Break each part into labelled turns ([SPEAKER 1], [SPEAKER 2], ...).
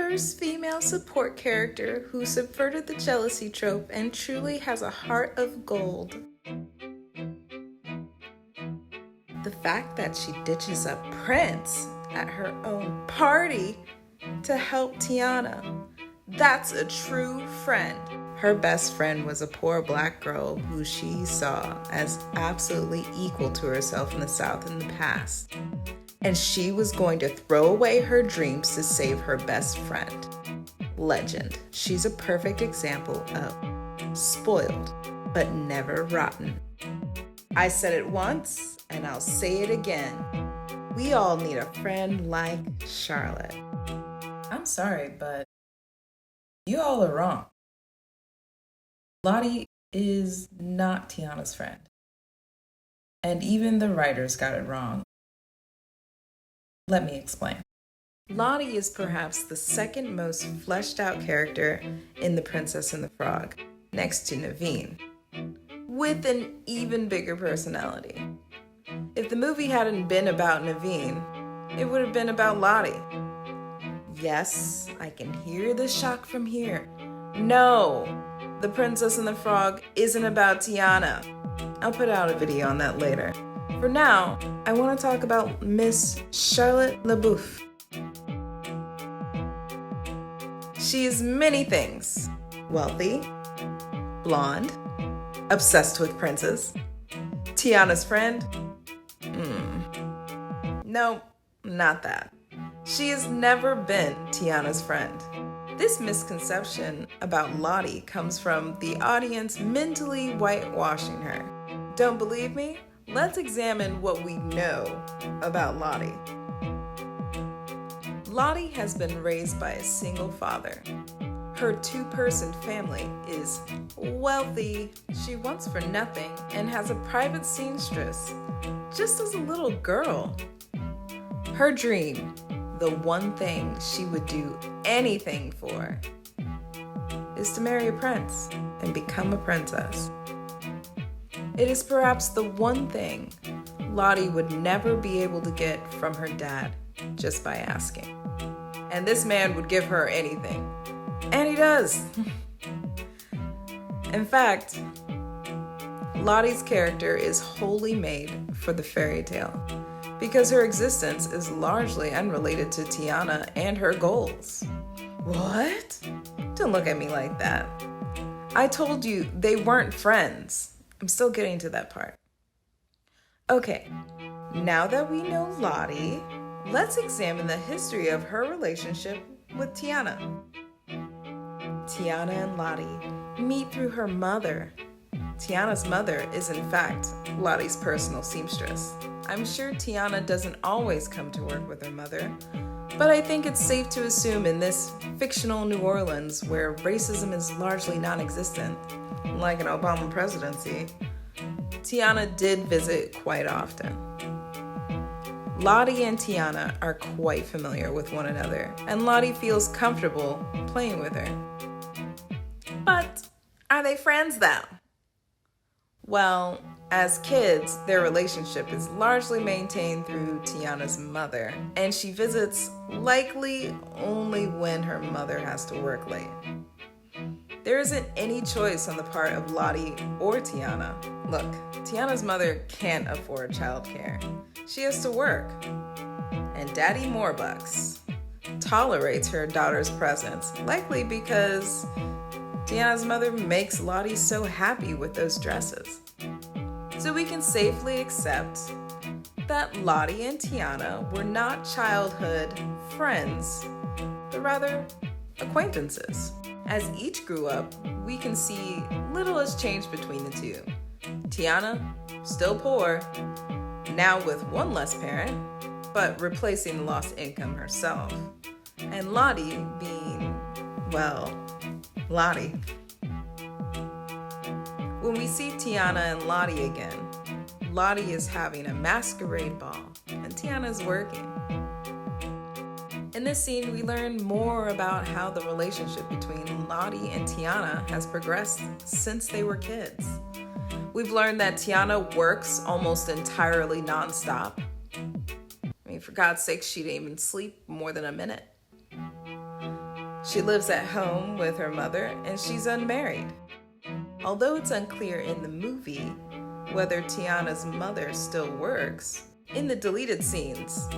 [SPEAKER 1] first female support character who subverted the jealousy trope and truly has a heart of gold. The fact that she ditches a prince at her own party to help Tiana, that's a true friend. Her best friend was a poor black girl who she saw as absolutely equal to herself in the South in the past. And she was going to throw away her dreams to save her best friend. Legend. She's a perfect example of spoiled, but never rotten. I said it once, and I'll say it again. We all need a friend like Charlotte. I'm sorry, but you all are wrong. Lottie is not Tiana's friend. And even the writers got it wrong. Let me explain. Lottie is perhaps the second most fleshed out character in The Princess and the Frog, next to Naveen, with an even bigger personality. If the movie hadn't been about Naveen, it would have been about Lottie. Yes, I can hear the shock from here. No, The Princess and the Frog isn't about Tiana. I'll put out a video on that later. For now, I want to talk about Miss Charlotte La Bouff. She is many things. Wealthy, blonde, obsessed with princes, Tiana's friend. No, not that. She has never been Tiana's friend. This misconception about Lottie comes from the audience mentally whitewashing her. Don't believe me? Let's examine what we know about Lottie. Lottie has been raised by a single father. Her two-person family is wealthy. She wants for nothing and has a private seamstress just as a little girl. Her dream, the one thing she would do anything for, is to marry a prince and become a princess. It is perhaps the one thing Lottie would never be able to get from her dad just by asking. And this man would give her anything. And he does. In fact, Lottie's character is wholly made for the fairy tale because her existence is largely unrelated to Tiana and her goals. What? Don't look at me like that. I told you they weren't friends. I'm still getting to that part. Okay, now that we know Lottie, let's examine the history of her relationship with Tiana. Tiana and Lottie meet through her mother. Tiana's mother is in fact Lottie's personal seamstress. I'm sure Tiana doesn't always come to work with her mother, but I think it's safe to assume in this fictional New Orleans where racism is largely non-existent, like an Obama presidency, Tiana did visit quite often. Lottie and Tiana are quite familiar with one another, and Lottie feels comfortable playing with her. But are they friends though? Well, as kids, their relationship is largely maintained through Tiana's mother, and she visits likely only when her mother has to work late. There isn't any choice on the part of Lottie or Tiana. Look, Tiana's mother can't afford childcare. She has to work. And Daddy Morebucks tolerates her daughter's presence, likely because Tiana's mother makes Lottie so happy with those dresses. So we can safely accept that Lottie and Tiana were not childhood friends, but rather acquaintances. As each grew up, we can see little has changed between the two. Tiana, still poor, now with one less parent, but replacing the lost income herself. And Lottie being, well, Lottie. When we see Tiana and Lottie again, Lottie is having a masquerade ball, and Tiana's working. In this scene, we learn more about how the relationship between Lottie and Tiana has progressed since they were kids. We've learned that Tiana works almost entirely nonstop. I mean, for God's sake, she didn't even sleep more than a minute. She lives at home with her mother and she's unmarried. Although it's unclear in the movie whether Tiana's mother still works, in the deleted scenes,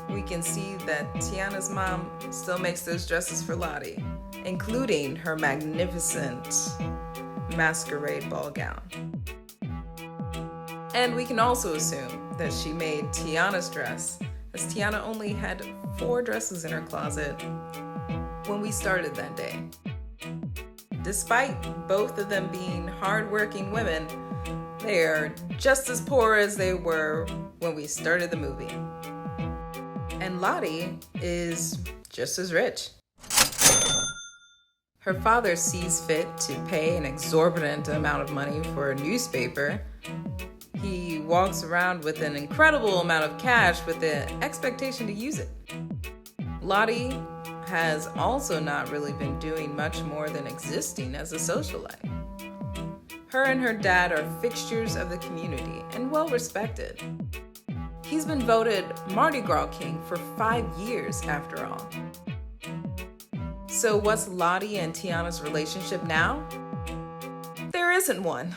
[SPEAKER 1] we can see that Tiana's mom still makes those dresses for Lottie, including her magnificent masquerade ball gown. And we can also assume that she made Tiana's dress, as Tiana only had 4 dresses in her closet when we started that day. Despite both of them being hardworking women, they are just as poor as they were when we started the movie. And Lottie is just as rich. Her father sees fit to pay an exorbitant amount of money for a newspaper. He walks around with an incredible amount of cash with the expectation to use it. Lottie has also not really been doing much more than existing as a socialite. Her and her dad are fixtures of the community and well respected. He's been voted Mardi Gras King for 5 years after all. So what's Lottie and Tiana's relationship now? There isn't one.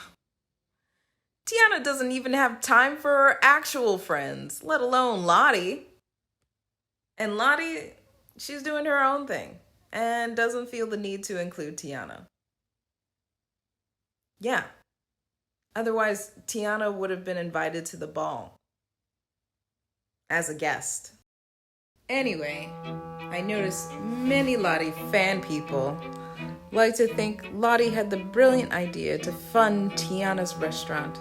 [SPEAKER 1] Tiana doesn't even have time for her actual friends, let alone Lottie. And Lottie, she's doing her own thing and doesn't feel the need to include Tiana. Yeah. Otherwise, Tiana would have been invited to the ball as a guest. Anyway, I noticed many Lottie fan people like to think Lottie had the brilliant idea to fund Tiana's restaurant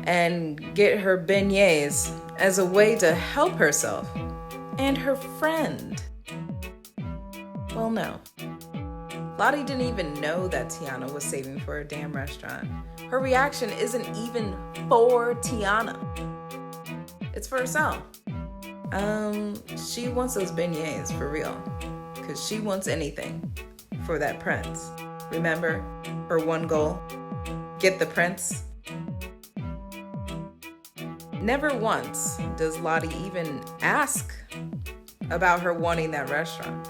[SPEAKER 1] and get her beignets as a way to help herself and her friend. Well, no. Lottie didn't even know that Tiana was saving for a damn restaurant. Her reaction isn't even for Tiana. It's for herself. She wants those beignets for real, because she wants anything for that prince. Remember her one goal? Get the prince. Never once does Lottie even ask about her wanting that restaurant.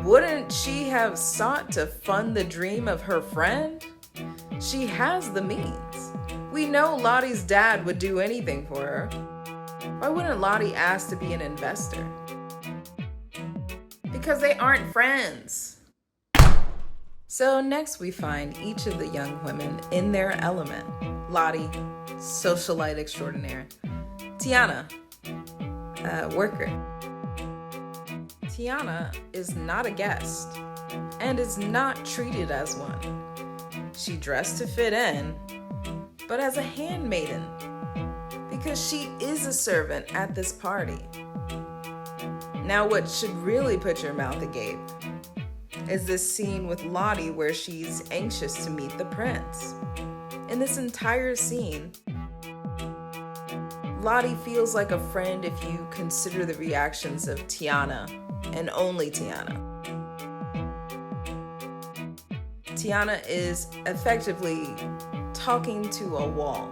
[SPEAKER 1] Wouldn't she have sought to fund the dream of her friend? She has the means. We know Lottie's dad would do anything for her. Why wouldn't Lottie ask to be an investor? Because they aren't friends. So next we find each of the young women in their element. Lottie, socialite extraordinaire. Tiana, worker. Tiana is not a guest and is not treated as one. She dressed to fit in, but as a handmaiden, because she is a servant at this party. Now what should really put your mouth agape is this scene with Lottie where she's anxious to meet the prince. In this entire scene, Lottie feels like a friend if you consider the reactions of Tiana and only Tiana. Tiana is effectively talking to a wall.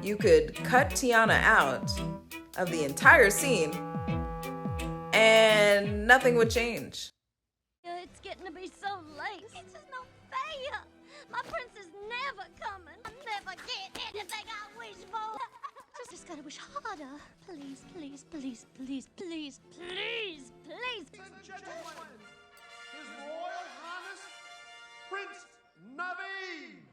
[SPEAKER 1] You could cut Tiana out of the entire scene and nothing would change.
[SPEAKER 2] It's getting to be so late. It's just not fair. My prince is never coming. I'll never get anything I wish for. Just gotta wish harder. Please, please, please, please, please, please, please.
[SPEAKER 3] Gentlemen, His Royal Highness, Prince Naveen.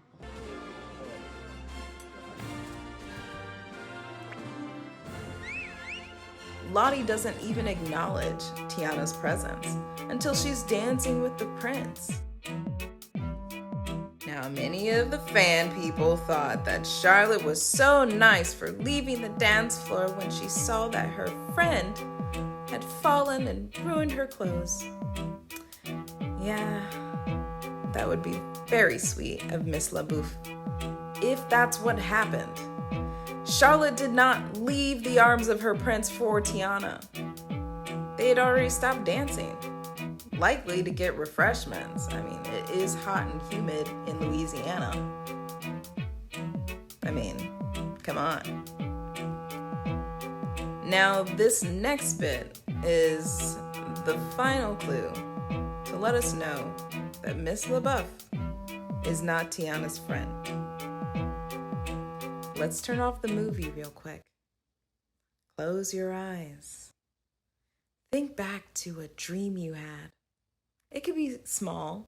[SPEAKER 1] Lottie doesn't even acknowledge Tiana's presence until she's dancing with the prince. Now, many of the fan people thought that Charlotte was so nice for leaving the dance floor when she saw that her friend had fallen and ruined her clothes. Yeah, that would be very sweet of Miss La Bouff, if that's what happened. Charlotte did not leave the arms of her prince for Tiana. They had already stopped dancing, likely to get refreshments. I mean, it is hot and humid in Louisiana. I mean, come on. Now, this next bit is the final clue to let us know that Miss La Bouff is not Tiana's friend. Let's turn off the movie real quick. Close your eyes. Think back to a dream you had. It could be small,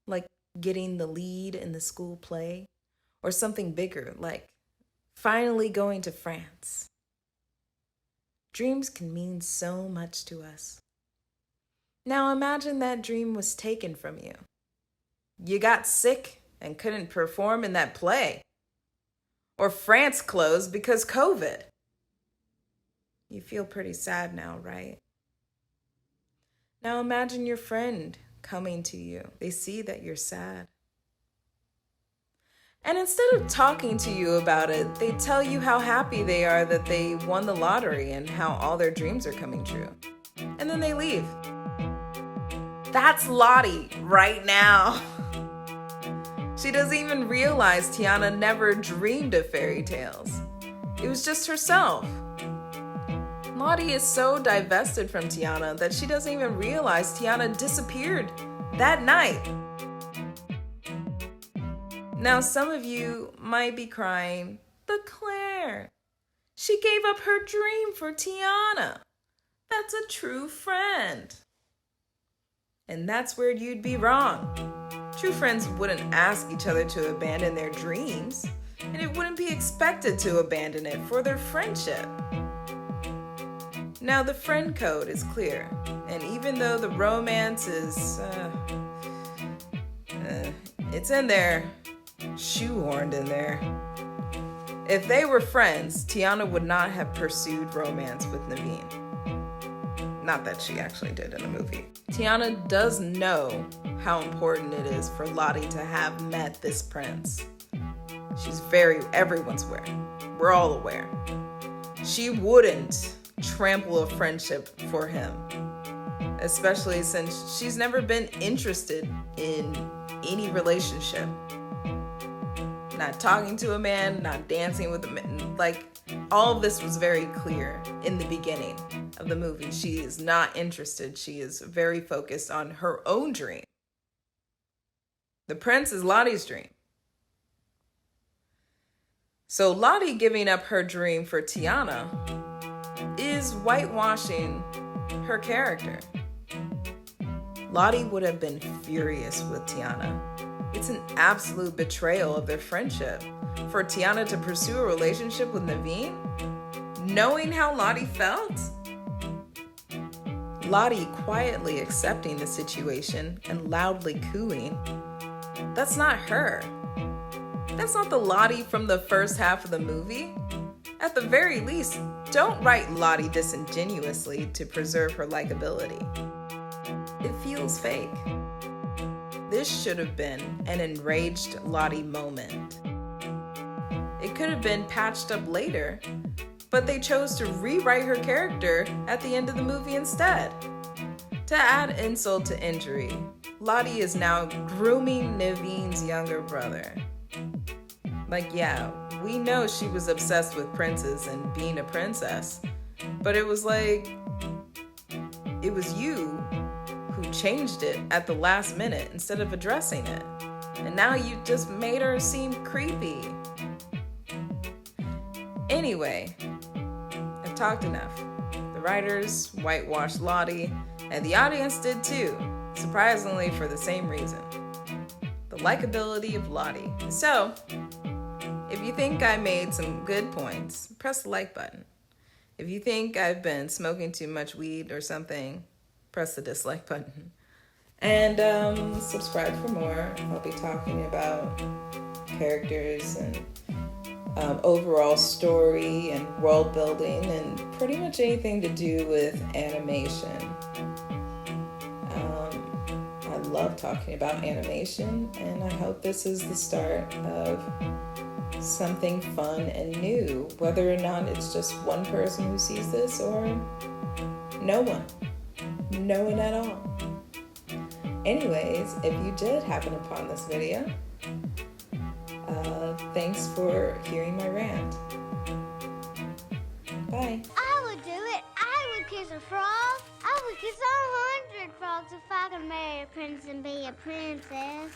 [SPEAKER 1] like getting the lead in the school play, or something bigger, like finally going to France. Dreams can mean so much to us. Now imagine that dream was taken from you. You got sick and couldn't perform in that play. Or France closed because COVID. You feel pretty sad now, right? Now imagine your friend coming to you. They see that you're sad. And instead of talking to you about it, they tell you how happy they are that they won the lottery and how all their dreams are coming true. And then they leave. That's Lottie right now. She doesn't even realize Tiana never dreamed of fairy tales. It was just herself. Lottie is so divested from Tiana that she doesn't even realize Tiana disappeared that night. Now, some of you might be crying, but Claire, she gave up her dream for Tiana. That's a true friend. And that's where you'd be wrong. True friends wouldn't ask each other to abandon their dreams, and it wouldn't be expected to abandon it for their friendship. Now, the friend code is clear, and even though the romance is, it's in there, shoehorned in there. If they were friends, Tiana would not have pursued romance with Naveen. Not that she actually did in the movie. Tiana does know how important it is for Lottie to have met this prince. Everyone's aware. We're all aware. She wouldn't trample a friendship for him, especially since she's never been interested in any relationship. Not talking to a man, not dancing with a man. Like, all of this was very clear in the beginning of the movie. She is not interested. She is very focused on her own dream. The prince is Lottie's dream. So Lottie giving up her dream for Tiana is whitewashing her character. Lottie would have been furious with Tiana. It's an absolute betrayal of their friendship for Tiana to pursue a relationship with Naveen, knowing how Lottie felt. Lottie quietly accepting the situation and loudly cooing. That's not her. That's not the Lottie from the first half of the movie. At the very least, don't write Lottie disingenuously to preserve her likability. It feels fake. This should have been an enraged Lottie moment. It could have been patched up later, but they chose to rewrite her character at the end of the movie instead. To add insult to injury, Lottie is now grooming Naveen's younger brother. Like, yeah, we know she was obsessed with princes and being a princess, but it was like, it was you who changed it at the last minute instead of addressing it. And now you just made her seem creepy. Anyway, I've talked enough. The writers whitewashed Lottie, and the audience did too, surprisingly for the same reason. The likability of Lottie. So, if you think I made some good points, press the like button. If you think I've been smoking too much weed or something, press the dislike button. And subscribe for more. I'll be talking about characters and overall story and world building and pretty much anything to do with animation. I love talking about animation, and I hope this is the start of something fun and new, whether or not it's just one person who sees this or no one at all. Anyways, if you did happen upon this video, thanks for hearing my rant. Bye.
[SPEAKER 2] I would do it. I would kiss a frog. I would kiss a scared, frogs, if I could marry a prince and be a princess.